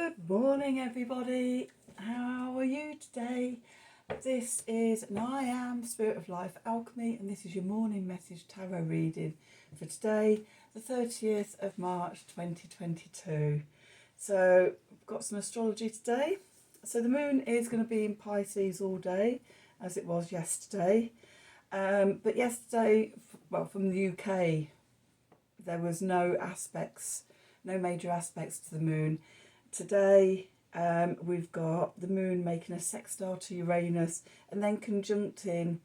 Good morning, everybody. How are you today? This is an I Am Spirit of Life Alchemy, and this is your morning message tarot reading for today, the 30th of March 2022. So, we've got some astrology today. So, the moon is going to be in Pisces all day, as it was yesterday. But yesterday, well, from the UK, there was no major aspects to the moon. Today we've got the moon making a sextile to Uranus and then conjuncting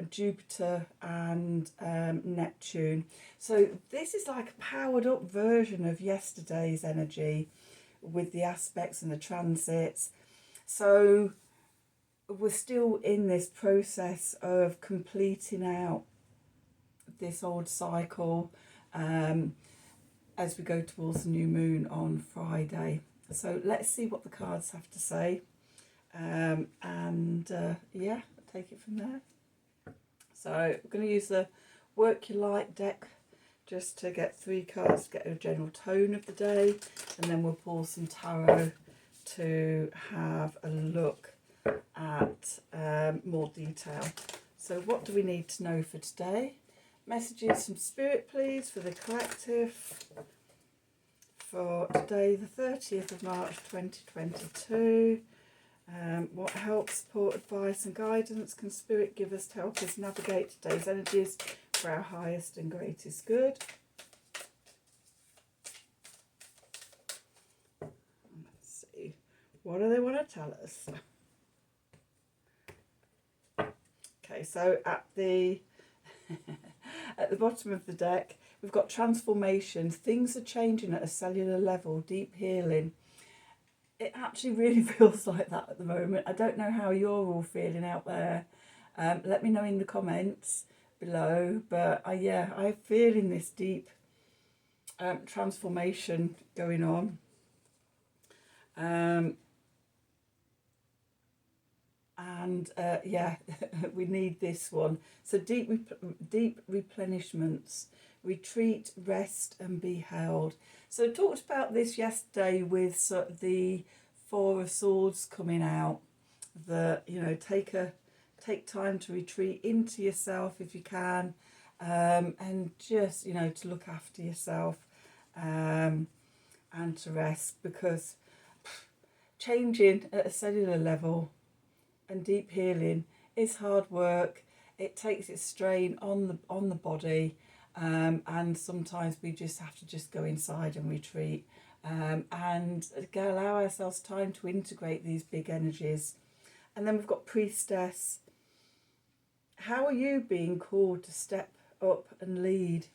Jupiter and Neptune. So this is like a powered up version of yesterday's energy with the aspects and the transits. So we're still in this process of completing out this old cycle as we go towards the new moon on Friday. So let's see what the cards have to say, yeah, I'll take it from there. So we're going to use the Work Your Light deck just to get 3 cards to get a general tone of the day, and then we'll pull some tarot to have a look at more detail. So what do we need to know for today? Messages from Spirit, please, for the collective for today, the 30th of March 2022. What help, support, advice and guidance can Spirit give us to help us navigate today's energies for our highest and greatest good? Let's see. What do they want to tell us? Okay, so at the at the bottom of the deck, we've got transformation. Things are changing at a cellular level, deep healing. It actually really feels like that at the moment. I don't know how you're all feeling out there. Let me know in the comments below. But I'm feeling this deep transformation going on. We need this one. So deep replenishments, retreat, rest and be held. So I talked about this yesterday with sort of the 4 of Swords coming out, that, you know, take time to retreat into yourself if you can, and just, you know, to look after yourself and to rest, because changing at a cellular level and deep healing is hard work. It takes its strain on the body, and sometimes we just have to just go inside and retreat, and allow ourselves time to integrate these big energies. And then we've got Priestess. How are you being called to step up and lead?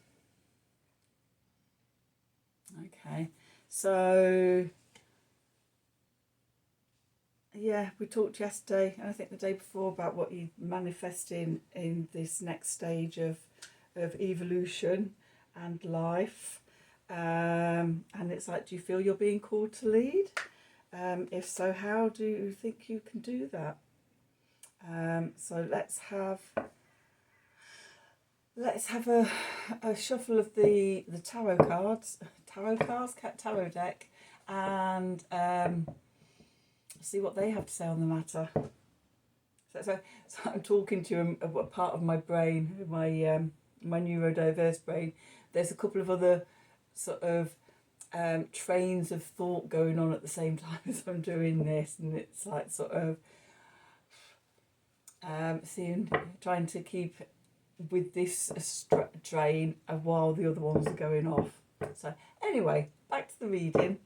Okay, so yeah, we talked yesterday and I think the day before about what you manifest in this next stage of evolution and life. And it's like, do you feel you're being called to lead? If so, how do you think you can do that? So let's have a shuffle of the tarot deck, and see what they have to say on the matter. So I'm talking to a part of my brain, my neurodiverse brain. There's a couple of other sort of trains of thought going on at the same time as I'm doing this, and it's like sort of trying to keep with this train while the other ones are going off. So anyway, back to the reading.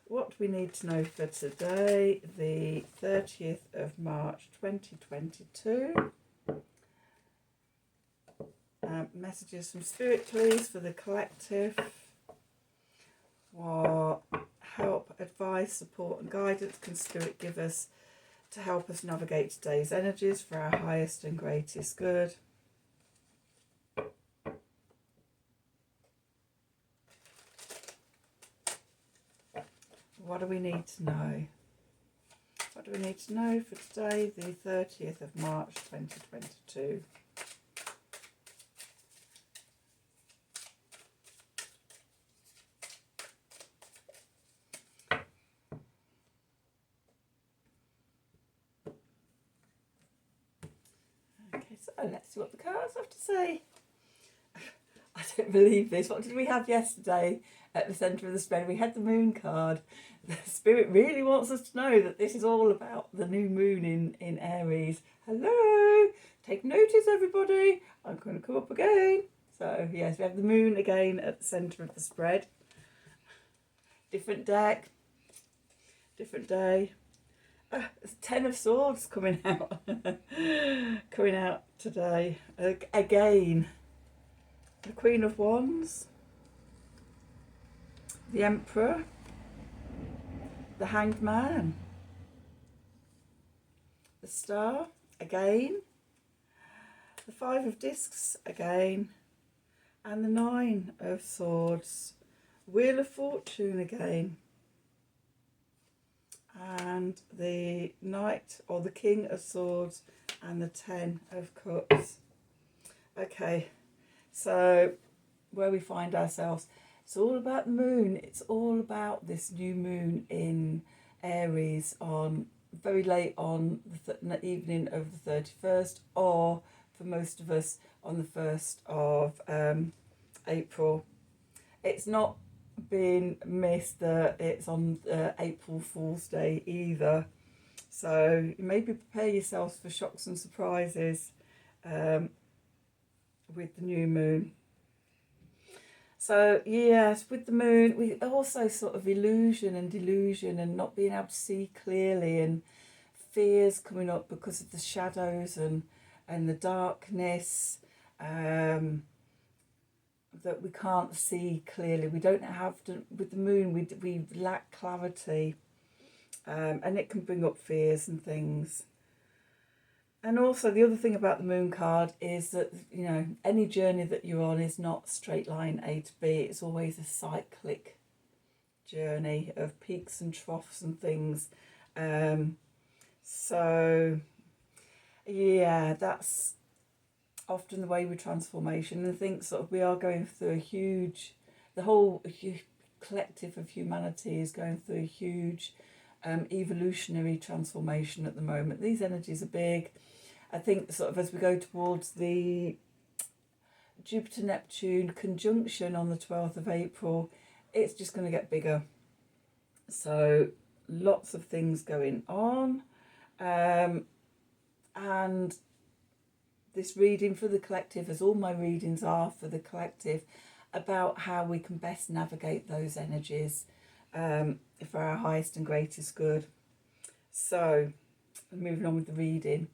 What we need to know for today, the 30th of March 2022. Messages from Spirit, please, for the collective. What help, advice, support and guidance can Spirit give us to help us navigate today's energies for our highest and greatest good? What do we need to know? What do we need to know for today, the 30th of March 2022? let's see what the cards have to say. I don't believe this. What did we have yesterday at the centre of the spread? We had the moon card. The spirit really wants us to know that this is all about the new moon in Aries. Hello, take notice, everybody. I'm going to come up again. So yes, we have the moon again at the centre of the spread. Different deck, different day. There's 10 of Swords coming out, coming out today. Again, the Queen of Wands, the Emperor, the Hanged Man, the Star again, the Five of Discs again, and the Nine of Swords, Wheel of Fortune again, and the Knight or the King of Swords and the Ten of Cups. Okay, so where we find ourselves, it's all about the moon. It's all about this new moon in Aries on very late on the evening of the 31st, or for most of us on the 1st of April. It's not been missed that it's on April Fool's Day either, so maybe prepare yourselves for shocks and surprises with the new moon. So yes, with the moon we also sort of illusion and delusion and not being able to see clearly, and fears coming up because of the shadows and the darkness, that we can't see clearly. We don't have to, with the moon we lack clarity, and it can bring up fears and things. And also the other thing about the moon card is that, you know, any journey that you're on is not straight line A to B. It's always a cyclic journey of peaks and troughs and things. So yeah, that's often the way with transformation. And I think sort of we are going through the whole collective of humanity is going through a huge evolutionary transformation at the moment. These energies are big. I think sort of as we go towards the Jupiter Neptune conjunction on the 12th of April, it's just going to get bigger. So lots of things going on, and this reading for the collective, as all my readings are for the collective, about how we can best navigate those energies for our highest and greatest good. So moving on with the reading.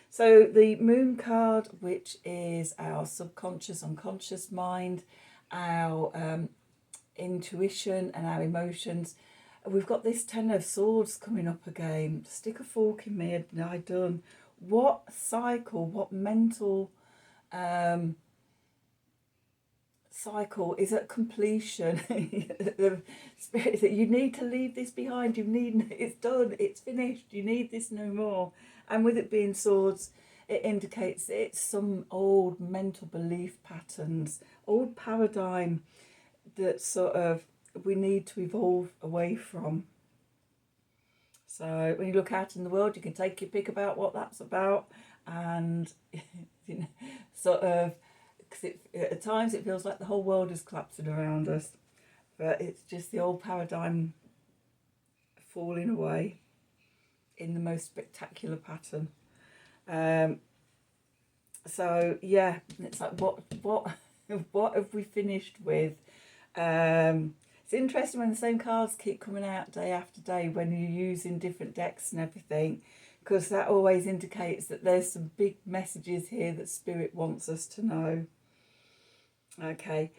So the moon card, which is our subconscious, unconscious mind, our intuition and our emotions. We've got this Ten of Swords coming up again. Stick a fork in me and I done. What cycle, what mental cycle is at completion. The spirit that you need to leave this behind. It's done, it's finished, you need this no more. And with it being swords, it indicates it's some old mental belief patterns, old paradigm that sort of we need to evolve away from. So when you look out in the world, you can take your pick about what that's about, and you know, sort of, because at times it feels like the whole world is collapsing around us, but it's just the old paradigm falling away in the most spectacular pattern. So yeah, it's like what have we finished with? It's interesting when the same cards keep coming out day after day when you're using different decks and everything, because that always indicates that there's some big messages here that Spirit wants us to know. Okay,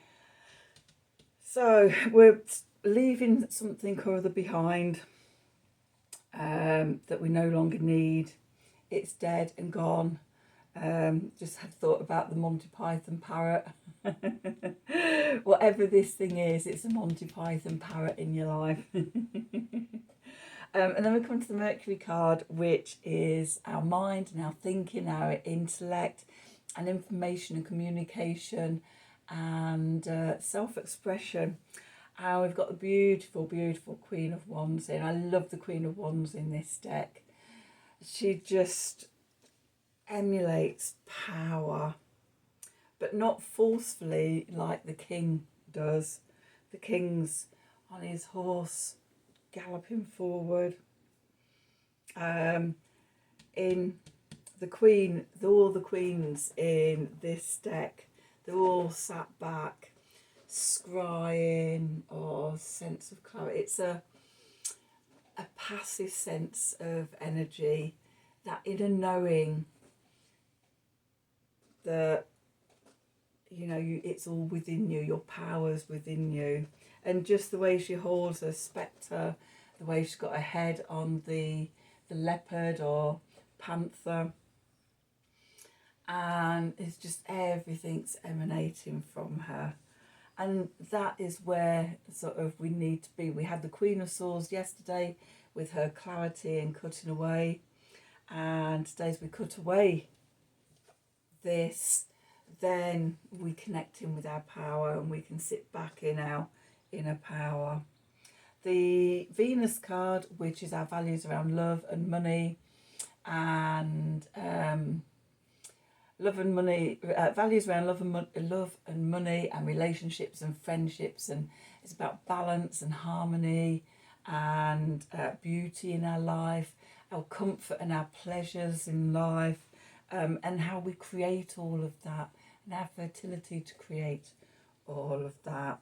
so we're leaving something or other behind that we no longer need. It's dead and gone. Just had thought about the Monty Python parrot. Whatever this thing is, it's a Monty Python parrot in your life. And then we come to the Mercury card, which is our mind and our thinking, our intellect and information and communication and self-expression. And we've got the beautiful, beautiful Queen of Wands in. I love the Queen of Wands in this deck. She just emulates power, but not forcefully like the king does. The king's on his horse galloping forward. In the queen, all the queens in this deck, they're all sat back, scrying or sense of clarity. It's a passive sense of energy, that inner knowing that, you know, it's all within you, your power's within you. And just the way she holds her spectre, the way she's got her head on the leopard or panther, and it's just everything's emanating from her. And that is where sort of we need to be. We had the Queen of Swords yesterday with her clarity and cutting away, and today as we cut away this, then we connect in with our power and we can sit back in our inner power. The Venus card, which is our values around love and money, and values around love and money and relationships and friendships, and it's about balance and harmony and beauty in our life, our comfort and our pleasures in life, and how we create all of that, and our fertility to create all of that.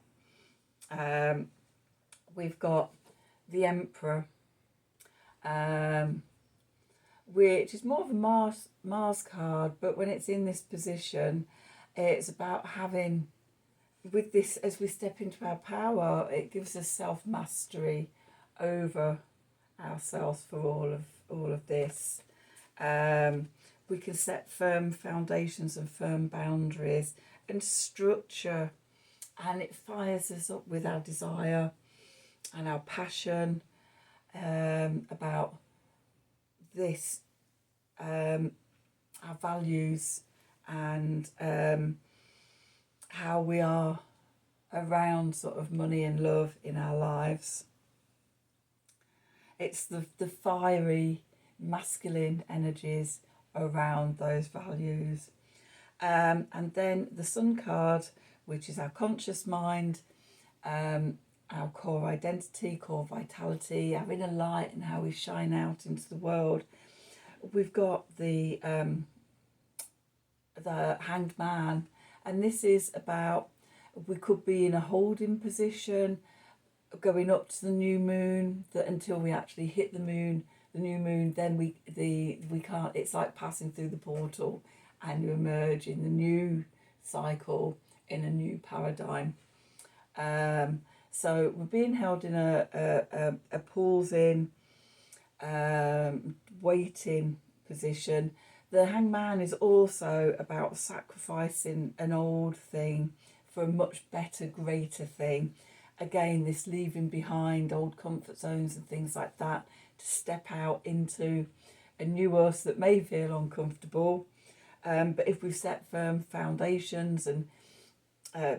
We've got the Emperor, which is more of a Mars card, but when it's in this position, it's about having, with this, as we step into our power, it gives us self-mastery over ourselves for all of this. We can set firm foundations and firm boundaries and structure, and it fires us up with our desire and our passion about this, our values, and how we are around sort of money and love in our lives. It's the fiery masculine energies around those values. And then the Sun card, which is our conscious mind, our core identity, core vitality, our inner light, and how we shine out into the world. We've got the Hanged Man, and this is about, we could be in a holding position going up to the new moon, that until we actually hit the new moon, then we can't, it's like passing through the portal and you emerge in the new cycle, in a new paradigm. So we're being held in a pausing, waiting position. The Hangman is also about sacrificing an old thing for a much better, greater thing. Again, this leaving behind old comfort zones and things like that to step out into a new us that may feel uncomfortable. But if we've set firm foundations and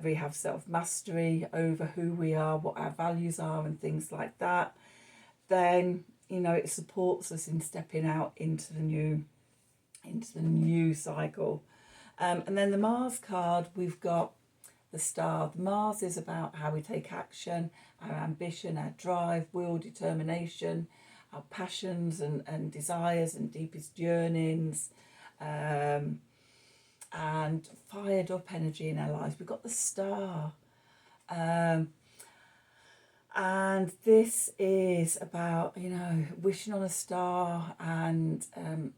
we have self-mastery over who we are, what our values are and things like that, then, you know, it supports us in stepping out into the new cycle. And then the Mars card, we've got the Star. The Mars is about how we take action, our ambition, our drive, will, determination, our passions and desires and deepest yearnings, and fired up energy in our lives. We've got the Star. And this is about, you know, wishing on a star and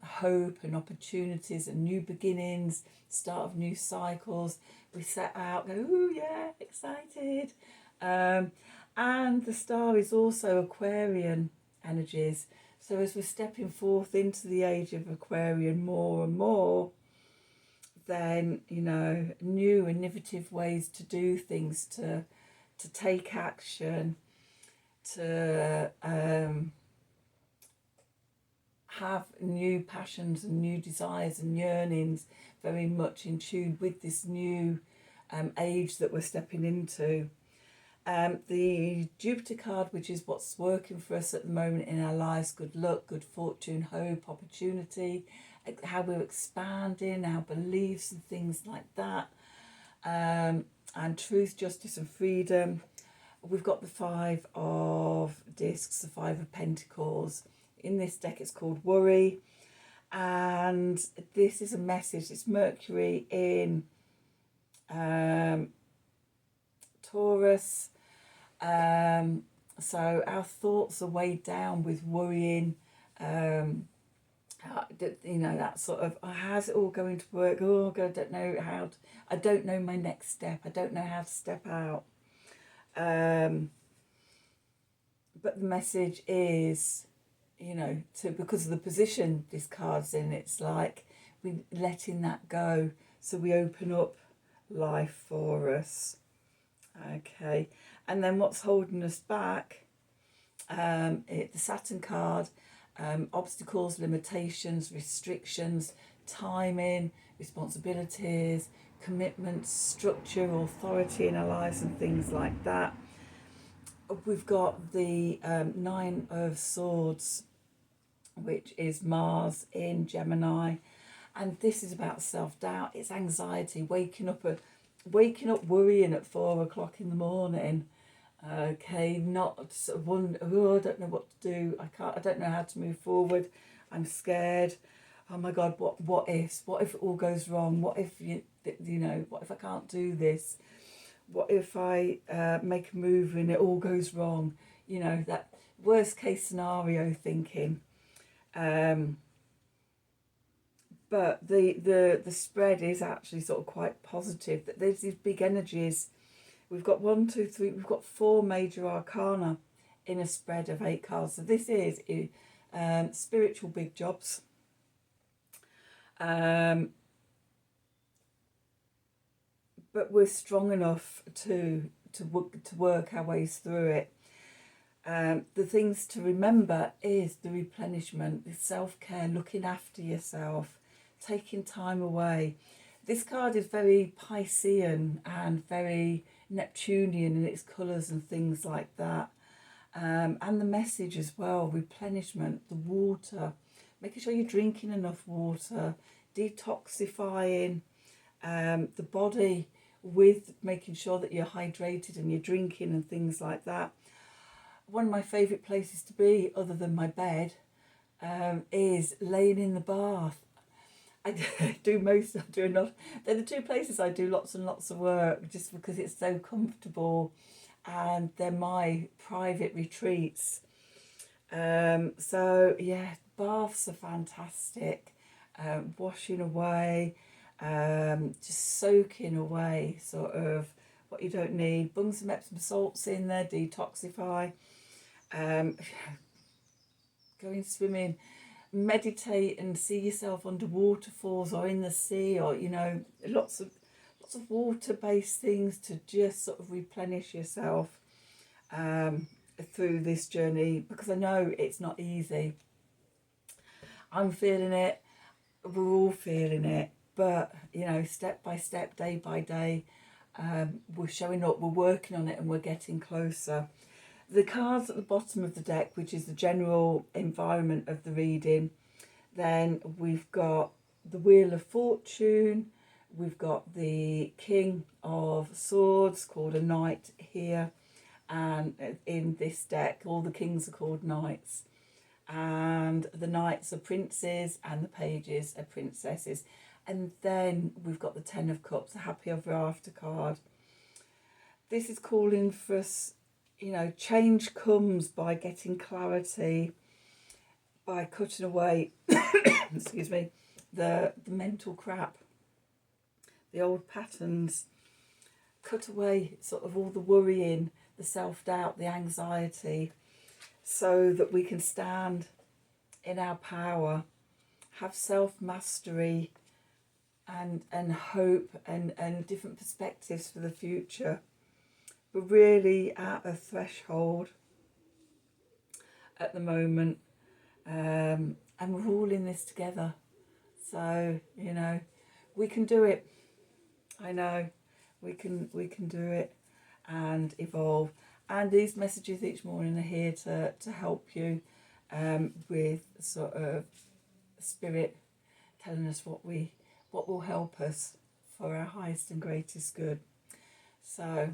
hope and opportunities and new beginnings, start of new cycles. We set out, go, ooh, yeah, excited. And the Star is also Aquarian energies. So as we're stepping forth into the age of Aquarian more and more, then, you know, new innovative ways to do things, to take action, to have new passions and new desires and yearnings, very much in tune with this new age that we're stepping into. The Jupiter card, which is what's working for us at the moment in our lives, good luck, good fortune, hope, opportunity, how we're expanding our beliefs and things like that. And truth, justice and freedom. We've got the Five of Discs, the Five of Pentacles. In this deck it's called Worry. And this is a message. It's Mercury in Taurus. So our thoughts are weighed down with worrying. That sort of, how's it all going to work? Oh God, I don't know my next step. I don't know how to step out. But the message is, because of the position this card's in, it's like we're letting that go. So we open up life for us. Okay. And then what's holding us back? The Saturn card, obstacles, limitations, restrictions, timing, responsibilities, commitments, structure, authority in our lives and things like that. We've got the Nine of Swords, which is Mars in Gemini, and this is about self-doubt. It's anxiety, waking up worrying at 4 o'clock in the morning. Okay, not sort of wonder, I don't know what to do. I don't know how to move forward. I'm scared. Oh my God, what if it all goes wrong? What if what if I can't do this? What if I make a move and it all goes wrong? That worst case scenario thinking. But the spread is actually sort of quite positive. That there's these big energies. We've got 1, 2, 3. We've got 4 major arcana in a spread of 8 cards. So this is spiritual big jobs. But we're strong enough to work our ways through it. The things to remember is the replenishment, the self-care, looking after yourself, taking time away. This card is very Piscean and very Neptunian in its colours and things like that. And the message as well, replenishment, the water, making sure you're drinking enough water, detoxifying the body with making sure that you're hydrated and you're drinking and things like that. One of my favourite places to be, other than my bed, is laying in the bath. I do enough. They're the 2 places I do lots and lots of work, just because it's so comfortable, and they're my private retreats. So yeah, baths are fantastic. Washing away, just soaking away sort of what you don't need. Bung some Epsom salts in there, detoxify. Going swimming, meditate and see yourself under waterfalls or in the sea, or lots of water-based things to just sort of replenish yourself through this journey, because I know it's not easy. I'm feeling it, we're all feeling it, but step by step, day by day, we're showing up, we're working on it, and we're getting closer. The cards at the bottom of the deck, which is the general environment of the reading, then we've got the Wheel of Fortune, we've got the King of Swords, called a Knight here, and in this deck all the kings are called knights, and the knights are princes and the pages are princesses. And then we've got the Ten of Cups, the Happy Ever After card. This is calling for us, change comes by getting clarity, by cutting away, excuse me, the mental crap, the old patterns. Cut away sort of all the worrying, the self-doubt, the anxiety, so that we can stand in our power, have self-mastery and hope and different perspectives for the future. We're really at a threshold at the moment, and we're all in this together. So, we can do it. I know we can do it and evolve. And these messages each morning are here to help you with sort of spirit telling us what will help us for our highest and greatest good. So,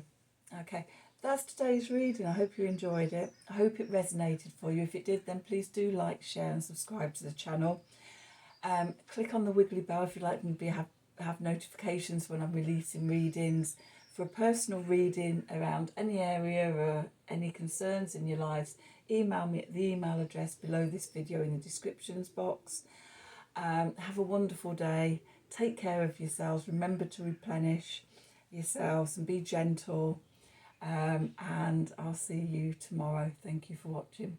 okay, that's today's reading. I hope you enjoyed it. I hope it resonated for you. If it did, then please do like, share and subscribe to the channel. Click on the wiggly bell if you'd like me to have notifications when I'm releasing readings. For a personal reading around any area or any concerns in your lives, email me at the email address below this video in the descriptions box. Have a wonderful day. Take care of yourselves. Remember to replenish yourselves and be gentle. And I'll see you tomorrow. Thank you for watching.